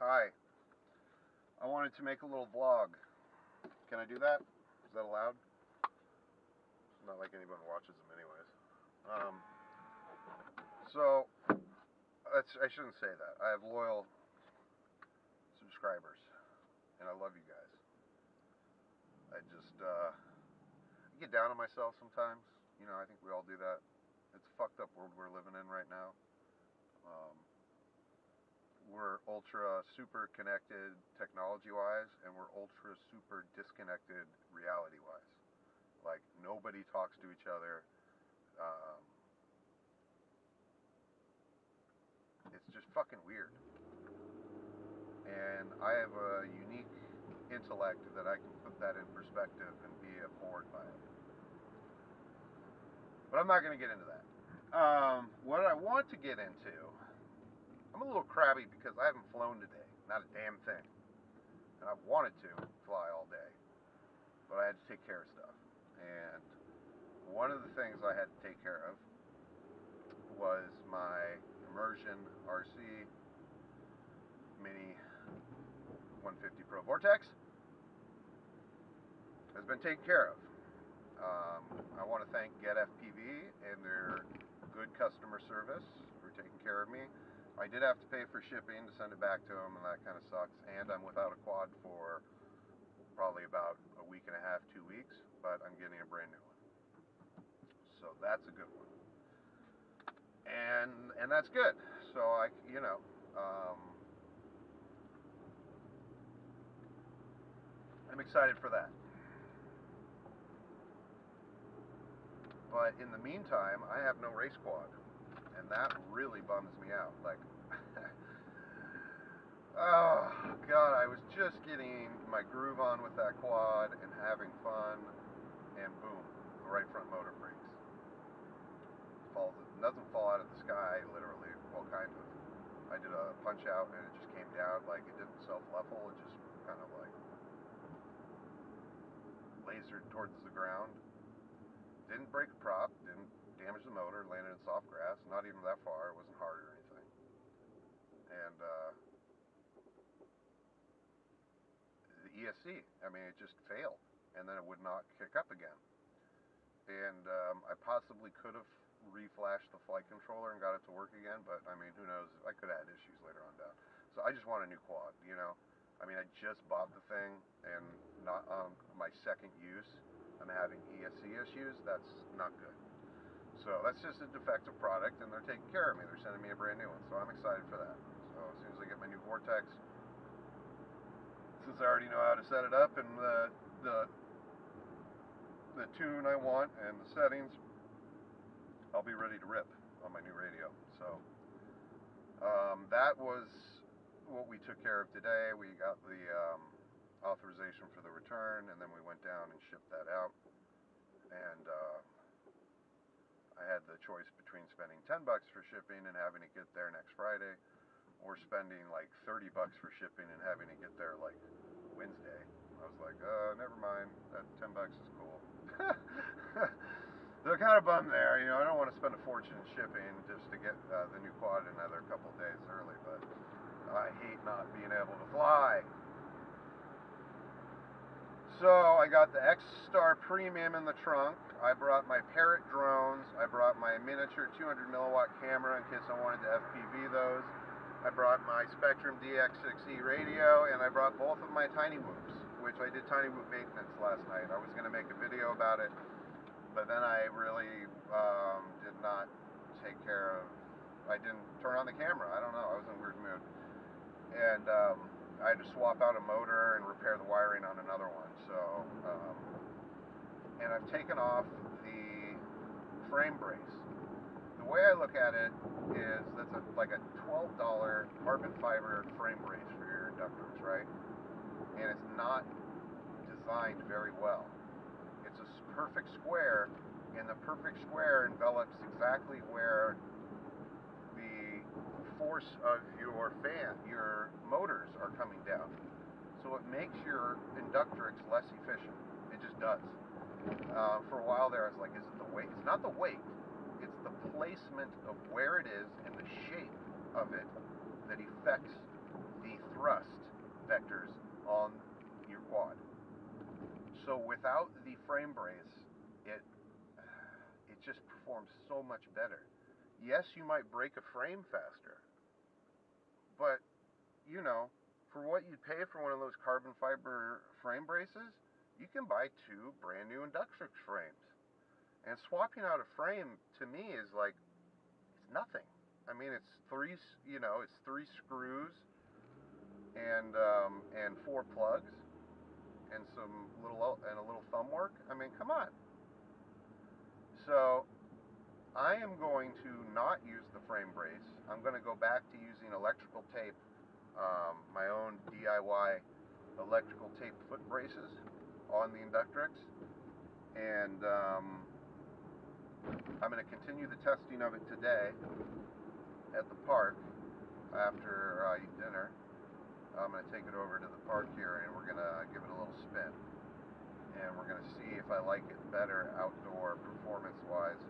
Hi, I wanted to make a little vlog. Can I do that? Is that allowed? It's not like anyone watches them anyways. So, I shouldn't say that. I have loyal subscribers, and I love you guys. I get down on myself sometimes. You know, I think we all do that. It's a fucked up world we're living in right now. We're ultra super connected technology-wise, and we're ultra super disconnected reality-wise. Like, nobody talks to each other. It's just fucking weird. And I have a unique intellect that I can put that in perspective and be abhorred by it. But I'm not going to get into that. What I want to get into, I'm a little crabby because I haven't flown today. Not a damn thing. And I've wanted to fly all day. But I had to take care of stuff. And one of the things I had to take care of was my Immersion RC Mini 150 Pro Vortex. Has been taken care of. I want to thank GetFPV and their good customer service for taking care of me. I did have to pay for shipping to send it back to them, and that kind of sucks. And I'm without a quad for probably about a week and a half, 2 weeks, but I'm getting a brand new one. So that's a good one. And that's good. So I'm excited for that. But in the meantime, I have no race quad, and that really bums me out. Like, oh god, I was just getting my groove on with that quad and having fun, and boom, the right front motor breaks. It doesn't fall out of the sky, literally. Well, kind of. I did a punch out, and it just came down. Like, it didn't self-level. It just kind of like lasered towards the ground. Didn't break a prop, didn't damage the motor, landed in soft grass, not even that far, it wasn't hard or anything. And the ESC, I mean, it just failed, and then it would not kick up again. And I possibly could have reflashed the flight controller and got it to work again, but I mean, who knows, I could have had issues later on down. So I just want a new quad, you know? I mean, I just bought the thing, and not on my second use, I'm having ESC issues. That's not good. So that's just a defective product, and they're taking care of me. They're sending me a brand new one, so I'm excited for that. So as soon as I get my new Vortex, since I already know how to set it up and the tune I want and the settings, I'll be ready to rip on my new radio. So that was what we took care of today. We got the authorization for the return, and then we went down and shipped that out. And I had the choice between spending $10 for shipping and having it get there next Friday, or spending like $30 for shipping and having it get there like Wednesday. I was like, never mind, that $10 is cool. They're kind of bummed there, you know. I don't want to spend a fortune in shipping just to get the new quad another couple days early, but I hate not being able to fly. So I got the X-Star Premium in the trunk. I brought my Parrot drones. I brought my miniature 200 milliwatt camera in case I wanted to FPV those. I brought my Spektrum DX6E radio, and I brought both of my Tiny Whoops, which I did Tiny Whoop maintenance last night. I was going to make a video about it, but then I really did not take care of, I didn't turn on the camera. I don't know, I was in a weird mood. And I had to swap out a motor and repair the wiring on another one. So, and I've taken off the frame brace. The way I look at it is that's like a $12 carbon fiber frame brace for your inductors, right? And it's not designed very well. It's a perfect square, and the perfect square envelops exactly where the force of your fan, your motors are coming down. So it makes your inductrix less efficient. It just does. For a while there, I was like, is it the weight? It's not the weight. It's the placement of where it is and the shape of it that affects the thrust. performs so much better. Yes, you might break a frame faster, but, you know, for what you'd pay for one of those carbon fiber frame braces, you can buy 2 brand new Inductrix frames. And swapping out a frame, to me, is like, it's nothing. I mean, it's 3 screws and 4 plugs and a little thumb work. I mean, come on. So I am going to not use the frame brace. I'm going to go back to using electrical tape, my own DIY electrical tape foot braces on the Inductrix, and I'm going to continue the testing of it today at the park after I eat dinner. I'm going to take it over to the park here and we're going to give it a little spin. And we're going to see if I like it better outdoor performance-wise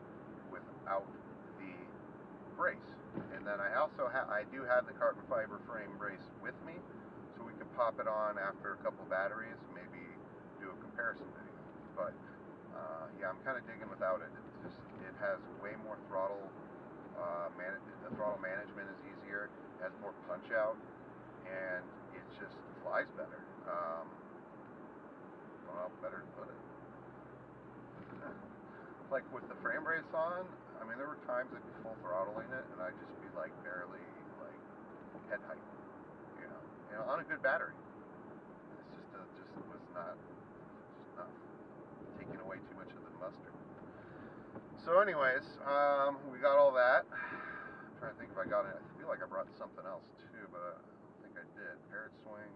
without the brace. And then I also I do have the carbon fiber frame brace with me, so we can pop it on after a couple batteries, maybe do a comparison video. But yeah, I'm kind of digging without it. It has way more throttle. The throttle management is easier, has more punch out, and it just flies better. Well, better to put it. Like with the frame brace on, I mean, there were times I'd be full throttling it, and I'd just be like barely like head height, you know, on a good battery. It's just was not taking away too much of the mustard. So, anyways, we got all that. I'm trying to think if I got it. I feel like I brought something else too, but I don't think I did. Parrot Swing,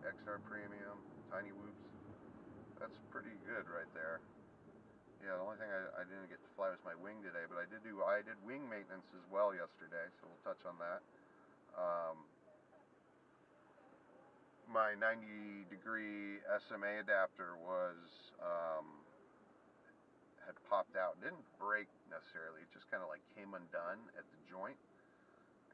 XR Premium, Tiny Whoops. That's pretty good right there. Yeah, the only thing I didn't get to fly was my wing today, but I did wing maintenance as well yesterday, so we'll touch on that. My 90-degree SMA adapter had popped out. It didn't break necessarily, it just kind of like came undone at the joint,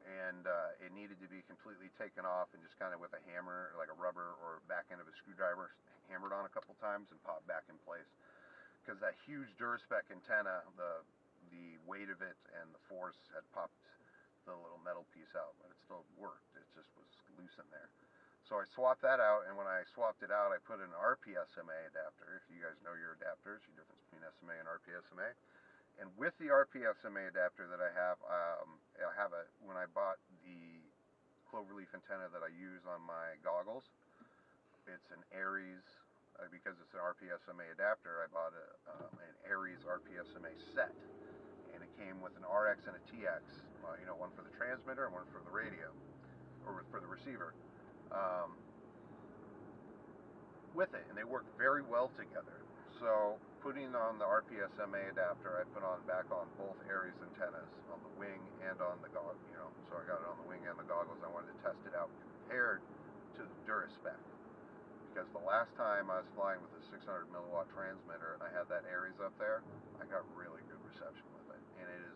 and it needed to be completely taken off and just kind of with a hammer, like a rubber or back end of a screwdriver, hammered on a couple times and popped back in place. Because that huge Durspec antenna, the weight of it and the force had popped the little metal piece out, but it still worked. It just was loose in there. So I swapped that out, and when I swapped it out, I put in an RPSMA adapter. If you guys know your adapters, your difference between SMA and RPSMA. And with the RPSMA adapter that I have when I bought the cloverleaf antenna that I use on my goggles, it's an Aries. Because it's an RPSMA adapter, I bought an Aries RPSMA set, and it came with an RX and a TX, one for the transmitter and one for the radio, or for the receiver, with it, and they work very well together. So putting on the RPSMA adapter, I put back on both Aries antennas on the wing and on the goggles, so I got it on the wing and the goggles. I wanted to test it out compared to the Durspec. Because the last time I was flying with a 600 milliwatt transmitter and I had that Aries up there, I got really good reception with it. And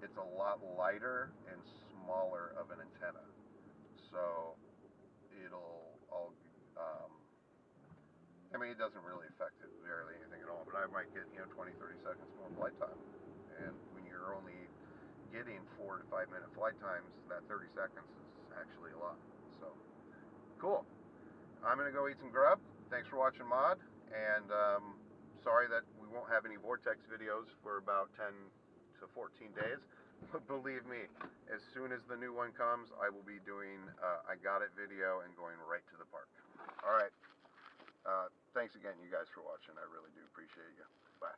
it's a lot lighter and smaller of an antenna. So it doesn't really affect it barely anything at all, but I might get 20-30 seconds more flight time. And when you're only getting 4 to 5 minute flight times, that 30 seconds is actually a lot. So cool. I'm going to go eat some grub. Thanks for watching Mod, and sorry that we won't have any Vortex videos for about 10 to 14 days, but believe me, as soon as the new one comes, I will be doing I got it video and going right to the park. Alright, thanks again you guys for watching. I really do appreciate you. Bye.